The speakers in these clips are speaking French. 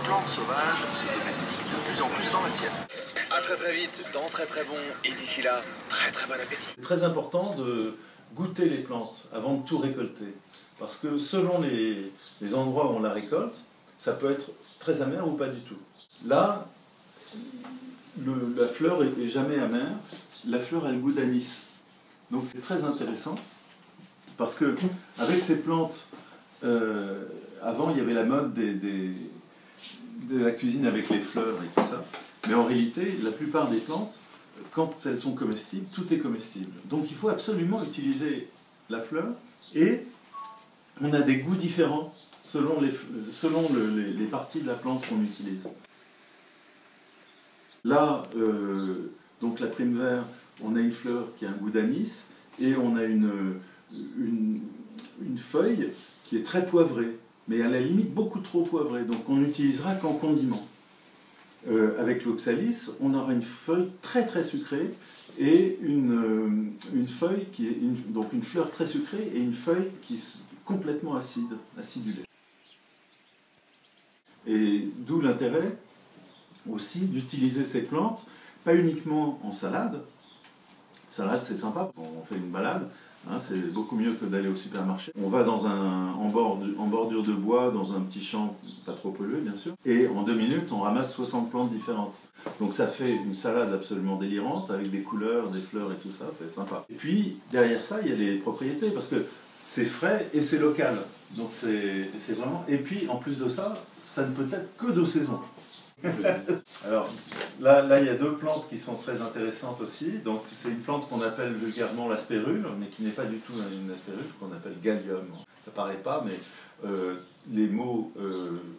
plantes sauvages se domestiquent de plus en plus dans l'assiette. À très très vite, dans très très bon, et d'ici là, très très bon appétit. C'est très important de goûter les plantes avant de tout récolter. Parce que selon les endroits où on la récolte, ça peut être très amer ou pas du tout. Là, la fleur est jamais amère, la fleur a le goût d'anis. Donc c'est très intéressant, parce que avec ces plantes, avant il y avait la mode de la cuisine avec les fleurs et tout ça, mais en réalité, la plupart des plantes, quand elles sont comestibles, tout est comestible. Donc il faut absolument utiliser la fleur, et on a des goûts différents selon les parties de la plante qu'on utilise. Là, donc la prime vert, on a une fleur qui a un goût d'anis, et on a une feuille qui est très poivrée, mais à la limite beaucoup trop poivrée, donc on n'utilisera qu'en condiment. Avec l'oxalis, on aura une feuille très très sucrée, et une feuille qui est donc une fleur très sucrée, et une feuille qui est complètement acidulée. Et d'où l'intérêt aussi d'utiliser ces plantes, pas uniquement en salade. Salade, c'est sympa, on fait une balade, hein, c'est beaucoup mieux que d'aller au supermarché. On va en bordure de bois, dans un petit champ pas trop pollué, bien sûr, et en 2 minutes, on ramasse 60 plantes différentes. Donc ça fait une salade absolument délirante, avec des couleurs, des fleurs et tout ça, c'est sympa. Et puis, derrière ça, il y a les propriétés, parce que c'est frais et c'est local. Donc c'est vraiment... Et puis, en plus de ça, ça ne peut être que de saison. Alors là il y a 2 plantes qui sont très intéressantes aussi. Donc c'est une plante qu'on appelle vulgairement l'aspérule, mais qui n'est pas du tout une aspérule, qu'on appelle Gallium. Ça paraît pas, mais les mots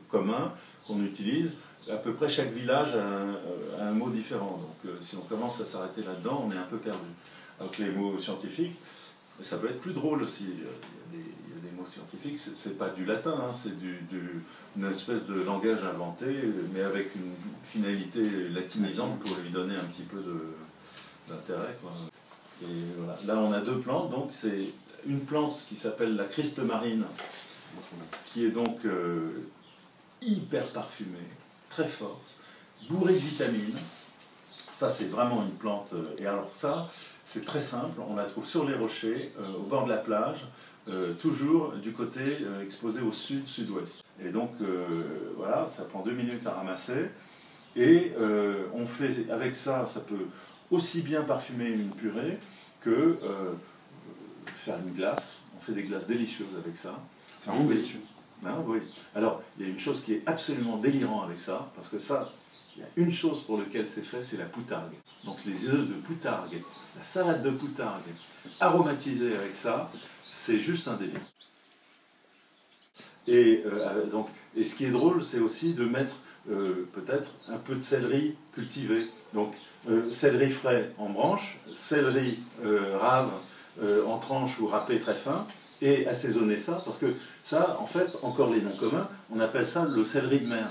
communs qu'on utilise, à peu près chaque village a un mot différent. Donc si on commence à s'arrêter là-dedans, on est un peu perdu. Alors que les mots scientifiques, ça peut être plus drôle aussi. Il y a des mots scientifiques, c'est pas du latin, hein, c'est une espèce de langage inventé, mais avec une finalité latinisante pour lui donner un petit peu d'intérêt, quoi. Et voilà. Là, on a 2 plantes, donc c'est une plante qui s'appelle la Christe marine, qui est donc hyper parfumée, très forte, bourrée de vitamines. Ça, c'est vraiment une plante. Et alors ça, c'est très simple, on la trouve sur les rochers, au bord de la plage, toujours du côté exposé au sud-sud-ouest. Et donc, voilà, ça prend 2 minutes à ramasser. Et on fait, avec ça, ça peut aussi bien parfumer une purée que faire une glace. On fait des glaces délicieuses avec ça. C'est vraiment délicieux. Ben, oui. Alors, il y a une chose qui est absolument délirante avec ça, parce que ça, il y a une chose pour laquelle c'est fait, c'est la poutargue. Donc les œufs de poutargue, la salade de poutargue, aromatisée avec ça, c'est juste un délire. Et ce qui est drôle, c'est aussi de mettre peut-être un peu de céleri cultivé. Donc céleri frais en branche, céleri rave en tranches ou râpé très fin, et assaisonner ça, parce que ça, en fait, encore les noms communs, on appelle ça le céleri de mer.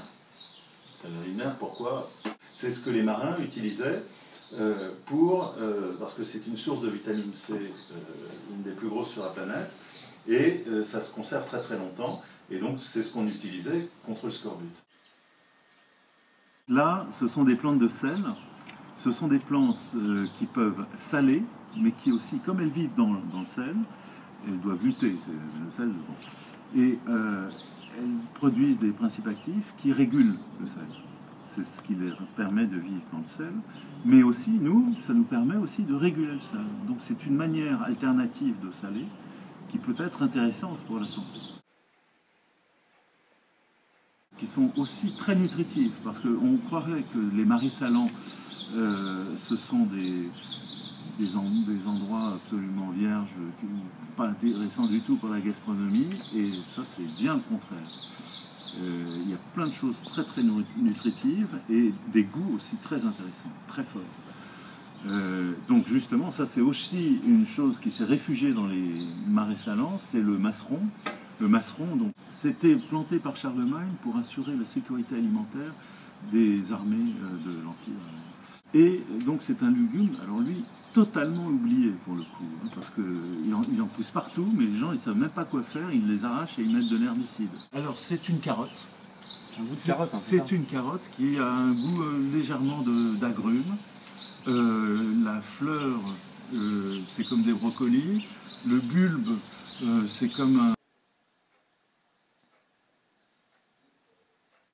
Céleri de mer, pourquoi? C'est ce que les marins utilisaient parce que c'est une source de vitamine C, une des plus grosses sur la planète, et ça se conserve très très longtemps, et donc c'est ce qu'on utilisait contre le scorbut. Là, ce sont des plantes de sel. Ce sont des plantes qui peuvent saler, mais qui aussi, comme elles vivent dans le sel, elles doivent lutter, c'est le sel. Et elles produisent des principes actifs qui régulent le sel. C'est ce qui leur permet de vivre dans le sel. Mais aussi, nous, ça nous permet aussi de réguler le sel. Donc c'est une manière alternative de saler qui peut être intéressante pour la santé. Qui sont aussi très nutritives, parce qu'on croirait que les marais salants, ce sont des endroits absolument vierges, pas intéressants du tout pour la gastronomie, et ça c'est bien le contraire. Il y a plein de choses très très nutritives et des goûts aussi très intéressants, très forts. Donc justement, ça c'est aussi une chose qui s'est réfugiée dans les marais salants, c'est le masseron. Le masseron, donc, c'était planté par Charlemagne pour assurer la sécurité alimentaire des armées de l'Empire. Et donc c'est un légume, alors lui, totalement oublié pour le coup, hein, parce qu'il en pousse partout, mais les gens ils ne savent même pas quoi faire, ils les arrachent et ils mettent de l'herbicide. Alors c'est une carotte un goût de carotte. Hein, c'est une carotte qui a un goût légèrement d'agrumes. La fleur, c'est comme des brocolis. Le bulbe, c'est comme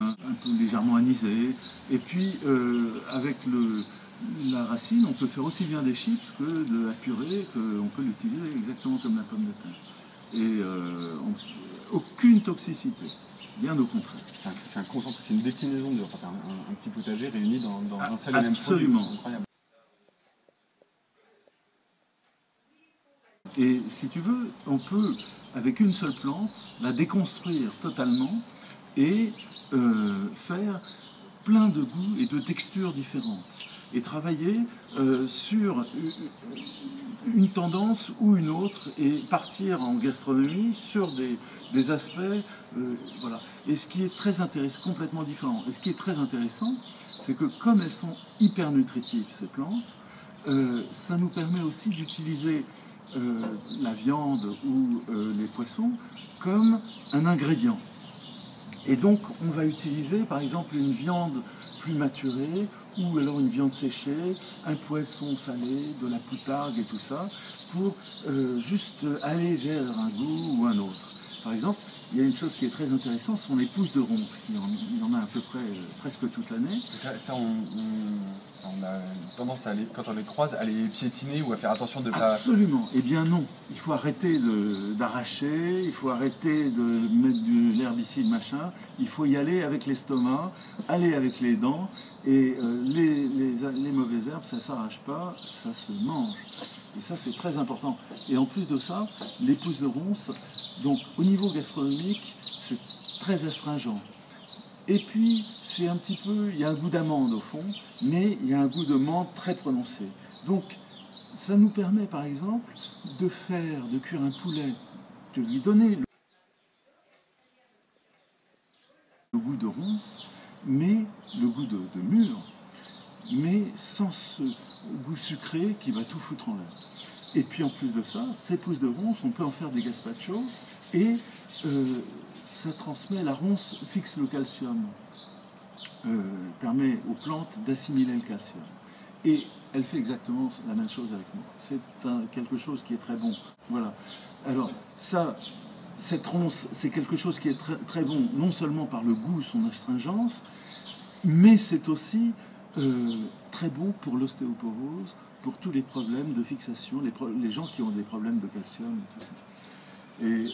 un peu légèrement anisé. Et puis, avec la racine, on peut faire aussi bien des chips que de la purée, qu'on peut l'utiliser exactement comme la pomme de terre. Et aucune toxicité, bien au contraire. C'est un concentré, c'est une déclinaison, enfin, c'est un petit potager réuni dans un seul et même produit. Absolument. Incroyable. Et si tu veux, on peut, avec une seule plante, la déconstruire totalement et faire plein de goûts et de textures différentes. Et travailler sur une tendance ou une autre et partir en gastronomie sur des aspects, voilà. Et ce qui est très intéressant, complètement différent. Et ce qui est très intéressant, c'est que comme elles sont hyper nutritives, ces plantes, ça nous permet aussi d'utiliser la viande ou les poissons comme un ingrédient. Et donc on va utiliser par exemple une viande plus maturée ou alors une viande séchée, un poisson salé, de la poutargue et tout ça, pour juste aller vers un goût ou un autre. Par exemple, il y a une chose qui est très intéressante, ce sont les pousses de ronces, il y en a à peu près presque toute l'année. Ça, on a tendance, quand on les croise, à les piétiner ou à faire attention de ne pas... Absolument. Eh bien non, il faut arrêter d'arracher, il faut arrêter de mettre de l'herbicide, machin. Il faut y aller avec l'estomac, aller avec les dents. Et les mauvaises herbes, ça ne s'arrache pas, ça se mange. Et ça, c'est très important. Et en plus de ça, les pousses de ronces, donc au niveau gastronomique, c'est très astringent. Et puis, c'est un petit peu, il y a un goût d'amande au fond, mais il y a un goût de menthe très prononcé. Donc, ça nous permet, par exemple, de cuire un poulet, de lui donner le goût de ronce, mais le goût de mûre, mais sans ce goût sucré qui va tout foutre en l'air. Et puis en plus de ça, ces pousses de ronce, on peut en faire des gazpacho et ça transmet, la ronce fixe le calcium, permet aux plantes d'assimiler le calcium. Et elle fait exactement la même chose avec nous. C'est quelque chose qui est très bon. Voilà. Alors ça, cette ronce, c'est quelque chose qui est très, très bon, non seulement par le goût, son astringence, mais c'est aussi très bon pour l'ostéoporose, pour tous les problèmes de fixation, les gens qui ont des problèmes de calcium et tout ça. Et